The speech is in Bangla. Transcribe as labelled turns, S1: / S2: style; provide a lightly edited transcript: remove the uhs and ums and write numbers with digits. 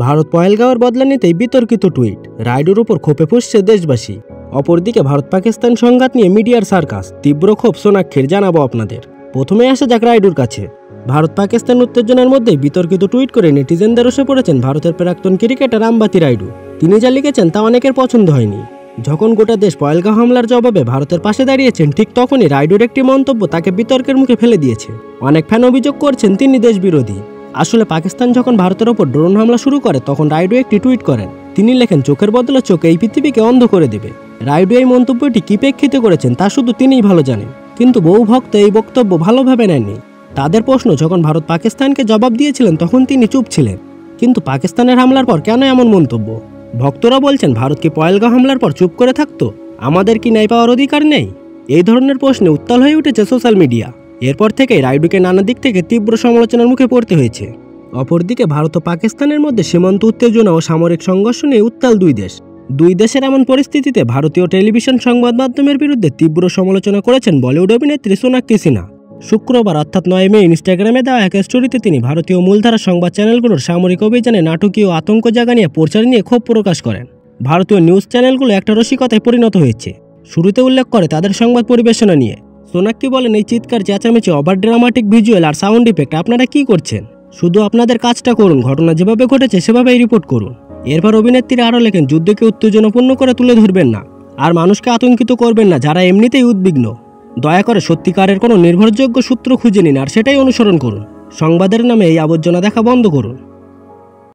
S1: ভারত পহেলগাঁওয়ের বদলা নিতেই বিতর্কিত টুইট, রাইডুর উপর ক্ষোভে ফুঁসছে দেশবাসী। অপরদিকে ভারত পাকিস্তান সংঘাত নিয়ে মিডিয়ার সার্কাস, তীব্র ক্ষোভ সোনাক্ষীর, জানাবো আপনাদের। প্রথমে আসা যাক রাইডুর কাছে। ভারত পাকিস্তান উত্তেজনার মধ্যেই বিতর্কিত টুইট করে নেটিজেনদের রসে পড়েছেন ভারতের প্রাক্তন ক্রিকেটার আম্বাতি রাইডু। তিনি যা লিখেছেন তা অনেকের পছন্দ হয়নি। যখন গোটা দেশ পহেলগাঁও হামলার জবাবে ভারতের পাশে দাঁড়িয়েছেন, ঠিক তখনই রাইডুর একটি মন্তব্য তাকে বিতর্কের মুখে ফেলে দিয়েছে। অনেক ফ্যান অভিযোগ করছেন তিনি দেশবিরোধী। আসলে পাকিস্তান যখন ভারতের ওপর ড্রোন হামলা শুরু করে তখন রাইডু একটি টুইট করেন। তিনি লেখেন, চোখের বদলে চোখ এই পৃথিবীকে অন্ধ করে দেবে। রাইডু এই মন্তব্যটি কি প্রেক্ষিতে করেছেন তা শুধু তিনিই ভালো জানেন, কিন্তু বহু ভক্ত এই বক্তব্য ভালোভাবে নেননি। তাদের প্রশ্ন, যখন ভারত পাকিস্তানকে জবাব দিয়েছিলেন তখন তিনি চুপ ছিলেন, কিন্তু পাকিস্তানের হামলার পর কেন এমন মন্তব্য? ভক্তরা বলছেন, ভারত কি পহেলগাঁও হামলার পর চুপ করে থাকতো? আমাদের কি ন্যায় পাওয়ার অধিকার নেই? এই ধরনের প্রশ্নে উত্তাল হয়ে উঠেছে সোশ্যাল মিডিয়া। এরপর থেকেই রাইডুকে নানা দিক থেকে তীব্র সমালোচনার মুখে পড়তে হয়েছে। অপরদিকে ভারত ও পাকিস্তানের মধ্যে সীমান্ত উত্তেজনা ও সামরিক সংঘর্ষ নিয়ে উত্তাল দুই দেশের এমন পরিস্থিতিতে ভারতীয় টেলিভিশন সংবাদ মাধ্যমের বিরুদ্ধে তীব্র সমালোচনা করেছেন বলিউড অভিনেত্রী সোনাক্ষী সিনহা। শুক্রবার অর্থাৎ 9 মে ইনস্টাগ্রামে দেওয়া এক স্টোরিতে তিনি ভারতীয় মূলধারা সংবাদ চ্যানেলগুলোর সামরিক অভিযানে নাটকীয় আতঙ্ক জাগা নিয়ে প্রচার নিয়ে ক্ষোভ প্রকাশ করেন। ভারতীয় নিউজ চ্যানেলগুলো একটা রসিকতায় পরিণত হয়েছে। শুরুতে উল্লেখ করে তাদের সংবাদ পরিবেশনা নিয়ে। সোনাক্ষী বলেন, এই চিৎকার, চেঁচামেচি, ওভার ড্রামাটিক ভিজুয়াল আর সাউন্ড ইফেক্ট আপনারা কি করছেন? শুধু আপনাদের কাজটা করুন, ঘটনা যেভাবে ঘটেছে সেভাবেই রিপোর্ট করুন। এরপর অভিনেত্রী আরও লেখেন, যুদ্ধকে উত্তেজনাপূর্ণ করে তুলে ধরবেন না, আর মানুষকে আতঙ্কিত করবেন না যারা এমনিতেই উদ্বিগ্ন। দয়া করে সত্যিকারের কোনো নির্ভরযোগ্য সূত্র খুঁজে নিন আর সেটাই অনুসরণ করুন। সংবাদের নামে এই আবর্জনা দেখা বন্ধ করুন।